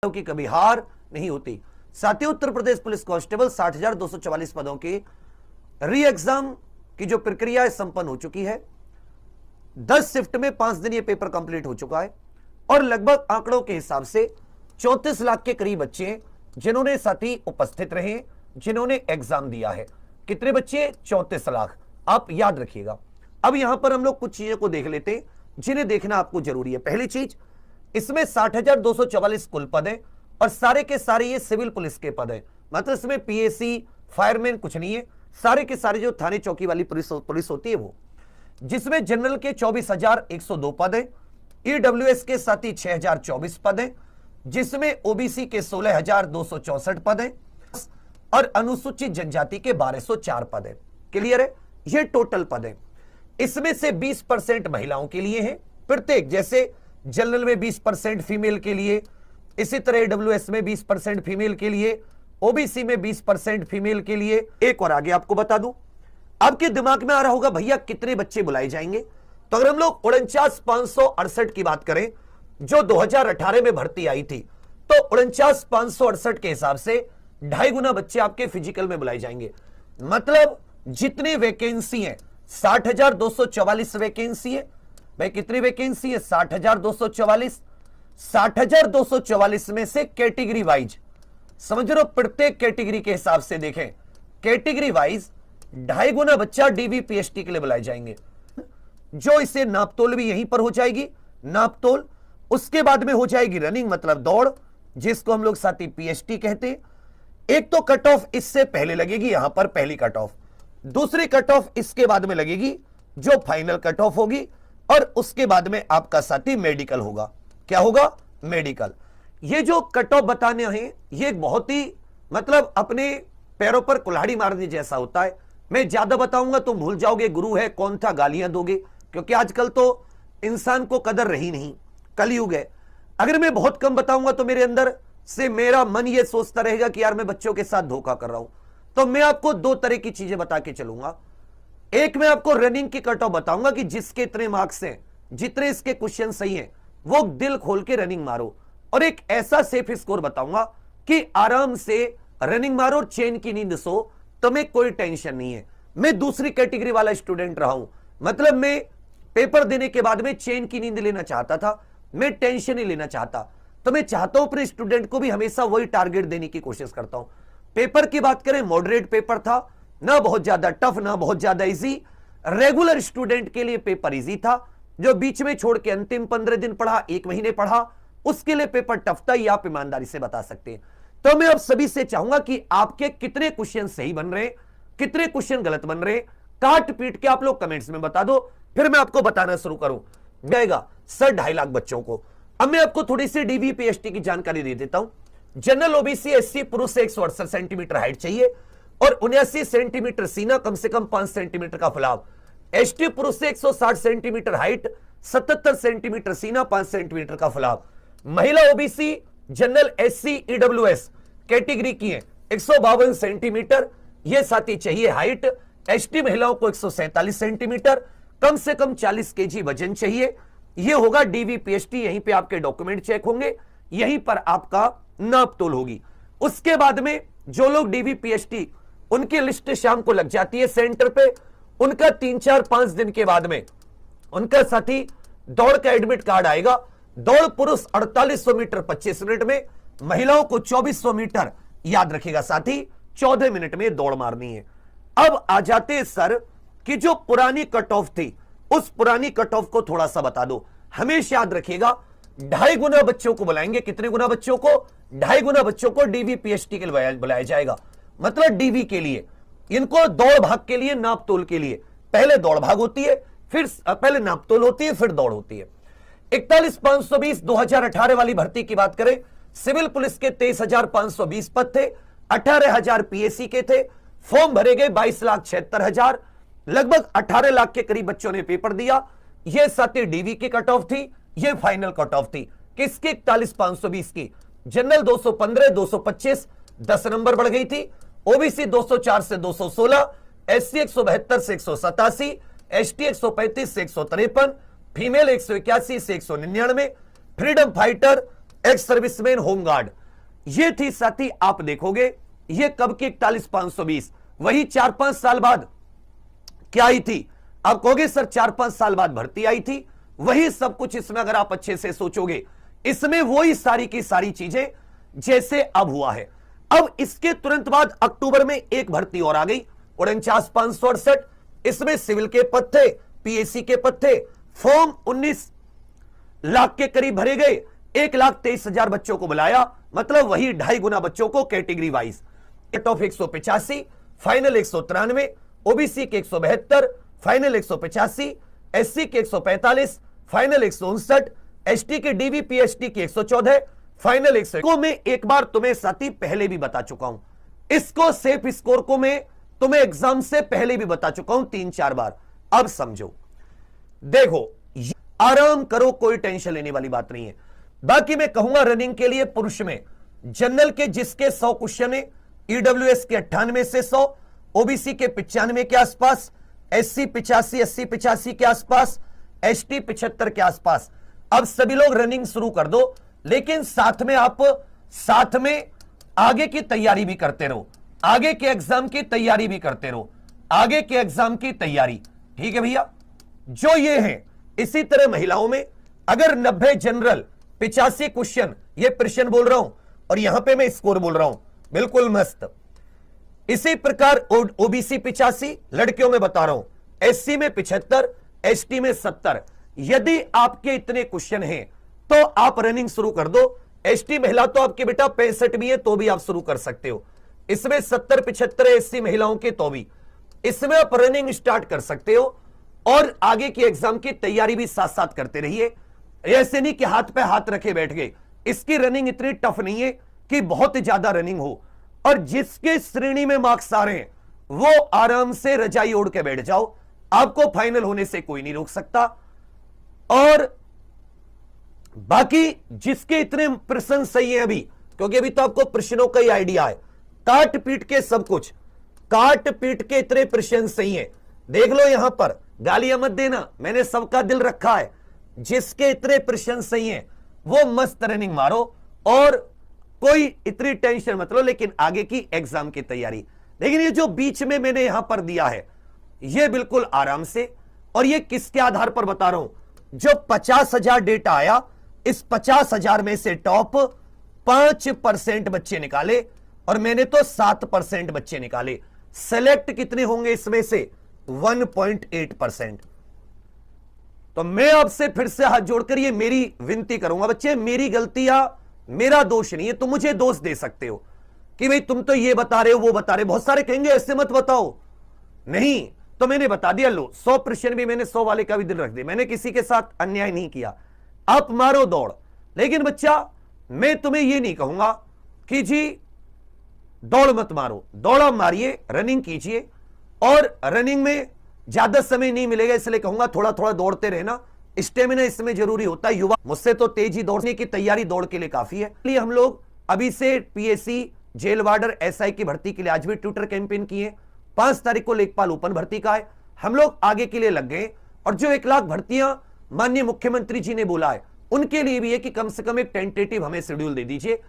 की कभी हार नहीं होती। साथियों, उत्तर प्रदेश पुलिस कांस्टेबल 60,244 पदों के री एग्जाम की जो प्रक्रिया है संपन्न हो चुकी है। 10 शिफ्ट में 5 दिन ये पेपर कंप्लीट हो चुका है और लगभग आंकड़ों के हिसाब से 34 लाख के करीब बच्चे हैं जिन्होंने साथी उपस्थित रहे, जिन्होंने एग्जाम दिया है। कितने बच्चे? 34 लाख। आप याद रखिएगा। अब यहां पर हम लोग कुछ चीजों को देख लेते हैं जिन्हें देखना आपको जरूरी है। पहली चीज, इसमें 60,244 कुल पद हैं और सारे के सारे ये सिविल पुलिस के पद हैं। मतलब इसमें पीएसी, फायरमैन कुछ नहीं है। सारे के सारे जो थाने चौकी वाली पुलिस होती है वो, जिसमें जनरल के 24,102 पद हैं, ईडब्ल्यूएस के साथ ही 6,024 पद हैं, जिसमें ओबीसी के 16,264 पद हैं और अनुसूचित जनजाति के 1,204 पद हैं। क्लियर है? ये टोटल पद हैं। इसमें से 20% महिलाओं के लिए हैं प्रत्येक, जैसे जनरल में 20% फीमेल के लिए, इसी तरह ईडब्ल्यूएस में 20% फीमेल के लिए, ओबीसी में 20% फीमेल के लिए। एक और आगे आपको बता दूं, आपके दिमाग में आ रहा होगा भैया कितने बच्चे बुलाए जाएंगे। तो अगर हम लोग 49,568 की बात करें जो 2018 में भर्ती आई थी, तो 49,568 के हिसाब से 2.5 गुना बच्चे आपके फिजिकल में बुलाए जाएंगे। मतलब जितनी वैकेंसी है, 60,244 वैकेंसी है। भाई कितनी वैकेंसी है? 60,244। 60,244 में से कैटेगरी वाइज समझ लो, प्रत्येक कैटेगरी के हिसाब से देखें, कैटेगरी वाइज 2.5 गुना बच्चा डीवीपीएसटी के लिए बुलाए जाएंगे। जो इसे नापतोल भी यहीं पर हो जाएगी, नापतोल। उसके बाद में हो जाएगी रनिंग, मतलब दौड़, जिसको हम लोग साथी पीएसटी कहते हैं। एक तो कट ऑफ इससे पहले लगेगी, यहां पर पहली कट ऑफ। दूसरी कट ऑफ इसके बाद में लगेगी जो फाइनल कट ऑफ होगी, और उसके बाद में आपका साथी मेडिकल होगा। क्या होगा? मेडिकल। ये जो कट ऑफ बताने हैं ये बहुत ही मतलब अपने पैरों पर कुल्हाड़ी मारने जैसा होता है। मैं ज्यादा बताऊंगा तो भूल जाओगे गुरु है कौन था, गालियां दोगे, क्योंकि आजकल तो इंसान को कदर रही नहीं, कलयुग है। अगर मैं बहुत कम बताऊंगा तो मेरे अंदर से मेरा मन ये सोचता रहेगा कि यार मैं बच्चों के साथ धोखा कर रहा हूं। तो मैं आपको 2 तरह की चीजें बता के चलूंगा। एक, मैं आपको रनिंग की कट ऑफ बताऊंगा कि जिसके इतने मार्क्स हैं, जितने इसके क्वेश्चन सही हैं, वो दिल खोल के रनिंग मारो। और एक ऐसा सेफ स्कोर बताऊंगा कि आराम से रनिंग मारो और चैन की नींद सो, तुम्हें कोई टेंशन नहीं है। मैं दूसरी कैटेगरी वाला स्टूडेंट रहा हूं, मतलब मैं पेपर देने के बाद में चैन की नींद लेना चाहता था, मैं टेंशन नहीं लेना चाहता। तो मैं चाहता हूं अपने स्टूडेंट को भी हमेशा वही टारगेट देने की कोशिश करता हूं। पेपर की बात करें, मॉडरेट पेपर था, ना बहुत ज्यादा टफ ना बहुत ज्यादा इजी। रेगुलर स्टूडेंट के लिए पेपर इजी था, जो बीच में छोड़ के अंतिम 15 दिन पढ़ा, 1 महीने पढ़ा, उसके लिए पेपर टफ था। ये आप ईमानदारी से बता सकते हैं। तो मैं आप सभी से चाहूंगा कि आपके कितने क्वेश्चन सही बन रहे हैं, कितने क्वेश्चन गलत बन रहे हैं, काट पीट के आप लोग कमेंट्स में बता दो, फिर मैं आपको बताना शुरू करूं। जाएगा सर 2.5 लाख बच्चों को। अब मैं आपको थोड़ी सी डीवीपीएसटी की जानकारी दे देता हूं। जनरल ओबीसी एससी पुरुष से 168 सेंटीमीटर हाइट चाहिए और 79 सेंटीमीटर सीना, कम से कम 5 सेंटीमीटर का फुलाव। एसटी पुरुष से 160 सेंटीमीटर हाइट, 77 सेंटीमीटर सीना, 5 सेंटीमीटर का फुलाव। महिला OBC general SC EWS category की है, 152 सेंटीमीटर ये साथी चाहिए हाइट। एसटी महिलाओं को 147 सेंटीमीटर, कम से कम 40 केजी वजन चाहिए। ये होगा डीवीपीएसटी। यहीं पे आपके डॉक्यूमेंट चेक होंगे, यहीं पर आपका नापतोल होगी। उसके बाद में जो लोग डीवीपीएसटी, उनकी लिस्ट शाम को लग जाती है सेंटर पे, उनका 3, 4, 5 दिन के बाद में उनका साथी दौड़ का एडमिट कार्ड आएगा। दौड़ पुरुष 4800 मीटर 25 मिनट में, महिलाओं को 2400 मीटर, याद रखिएगा साथी, 14 मिनट में दौड़ मारनी है। अब आ जाते हैं सर कि जो पुरानी कट ऑफ थी, उस पुरानी कट ऑफ को थोड़ा सा बता दो। हमेशा याद रखिएगा 2.5 गुना बच्चों को बुलाएंगे। कितने गुना बच्चों को? 2.5 गुना बच्चों को डीवीपीएसटी के लिए बुलाया जाएगा। मतलब डीवी के लिए, इनको दौड़ भाग के लिए, नापतोल के लिए। पहले दौड़ भाग होती है, फिर पहले नापतोल होती है, फिर दौड़ होती है। 41,520 2018 वाली भर्ती की बात करें, सिविल पुलिस के 23,520 पद थे, 18,000 पीएसी के थे। फॉर्म भरे गए 22,76,000, लगभग 18 लाख के करीब बच्चों ने पेपर दिया। यह साथी डीवी की कट ऑफ थी, यह फाइनल कट ऑफ थी। किसकी? 41,520 की। जनरल 215, 225, 10 नंबर बढ़ गई थी। ओबीसी 204 से 216, एससी 172 से 187, एसटी 135 से 153, फीमेल 181 से 199, freedom fighter ex serviceman home guard, ये थी साथी। आप देखोगे ये कब की 41,520, वही 4-5 साल बाद क्या आई थी? आप कहोगे सर 4-5 साल बाद भर्ती आई थी, वही सब कुछ इसमें अगर आप अच्छे से सोचोगे, इसमें वही सारी की सारी चीजें जैसे अब हुआ है। अब इसके तुरंत बाद अक्टूबर में एक भर्ती और आ गई 49,568, इसमें सिविल के पद थे, पीएससी के पद थे, फॉर्म 19 लाख के करीब भरे गए, 1,23,000 बच्चों को बुलाया, मतलब वही 2.5 गुना बच्चों को category wise. Cut off 185, final 193, OBC के 172, फाइनल 185, एससी के 145, फाइनल 159, एसटी के डीवी पीएचडी के 114, फाइनल 100 को मैं एक बार तुम्हें साथी पहले भी बता चुका हूं। इसको सेफ स्कोर को मैं तुम्हें एग्जाम से पहले भी बता चुका हूं 3-4 बार। अब समझो, देखो आराम करो, कोई टेंशन लेने वाली बात नहीं है। बाकी मैं कहूंगा रनिंग के लिए पुरुष में जनरल के जिसके 100 क्वेश्चन है, ईडब्ल्यूएस के 98 से 100, ओबीसी के 95 के आसपास, एससी 85, एससी 85 के आसपास, एसटी 75 के आसपास। अब सभी लोग रनिंग शुरू कर दो, लेकिन साथ में आप आगे की तैयारी भी करते रहो, आगे के एग्जाम की तैयारी भी करते रहो, आगे के एग्जाम की तैयारी। ठीक है भैया, जो ये है। इसी तरह महिलाओं में अगर 90 जनरल, 85 क्वेश्चन, ये प्रश्न बोल रहा हूं और यहां पे मैं स्कोर बोल रहा हूं, बिल्कुल मस्त। इसी प्रकार ओबीसी 85, लड़कियों में बता रहा हूं, एससी में 75, एसटी में 70। यदि आपके इतने क्वेश्चन हैं तो आप रनिंग शुरू कर दो। एसटी महिला तो आपके बेटा 65 भी है तो भी आप शुरू कर सकते हो, इसमें 70-75 एससी महिलाओं के तो भी इसमें आप रनिंग स्टार्ट कर सकते हो और आगे की एग्जाम की तैयारी भी साथ साथ करते रहिए। ऐसे नहीं कि हाथ पे हाथ रखे बैठ गए, इसकी रनिंग इतनी टफ नहीं है कि बहुत ज्यादा रनिंग हो। और जिसके श्रेणी में मार्क्स आ रहे हैं वो आराम से रजाई ओढ़ के बैठ जाओ, आपको फाइनल होने से कोई नहीं रोक सकता। और बाकी जिसके इतने प्रश्न सही है अभी, क्योंकि अभी तो आपको प्रश्नों का ही आइडिया है, काट पीट के सब कुछ, काट पीट के इतने प्रश्न सही है, देख लो यहां पर, गालियां मत देना, मैंने सबका दिल रखा है। जिसके इतने प्रश्न सही हैं वो मस्त रनिंग मारो और कोई इतनी टेंशन मत लो, लेकिन आगे की एग्जाम की तैयारी। लेकिन ये जो बीच में मैंने यहां पर दिया है ये बिल्कुल आराम से, और ये किसके आधार पर बता रहा हूं, जो 50,000 डेटा आया, इस 50,000 में से टॉप 5% बच्चे निकाले और मैंने तो 7% बच्चे निकाले। सेलेक्ट कितने होंगे इसमें से? 1.8%। तो मैं आपसे फिर से हाथ जोड़कर ये मेरी विनती करूंगा, बच्चे मेरी गलतियां, मेरा दोष नहीं है, तुम मुझे दोष दे सकते हो कि भाई तुम तो ये बता रहे हो वो बता रहे हो। बहुत सारे कहेंगे ऐसे मत बताओ, नहीं तो मैंने बता दिया। लो 100 प्रश्न भी मैंने 100 वाले का भी दिल रख दिया, मैंने किसी के साथ अन्याय नहीं किया। आप मारो दौड़, लेकिन बच्चा मैं तुम्हें ये नहीं कहूंगा कि जी दौड़ मत मारो, दौड़ा मारिए, रनिंग कीजिए। और रनिंग में ज्यादा समय नहीं मिलेगा, इसलिए कहूंगा थोड़ा थोड़ा दौड़ते रहना, स्टेमिना इसमें जरूरी होता है। युवा मुझसे तो तेजी दौड़ने की तैयारी दौड़ के लिए काफी है। इसलिए हम लोग अभी से पीएससी, जेल वार्डर, एसआई की भर्ती के लिए आज भी ट्विटर कैंपेन किए। 5 तारीख को लेखपाल ओपन भर्ती का है, हम लोग आगे के लिए लग गए। और जो 1 लाख भर्तियां माननीय मुख्यमंत्री जी ने बोला है उनके लिए भी है कि कम से कम एक टेंटेटिव हमें शेड्यूल दे दीजिए।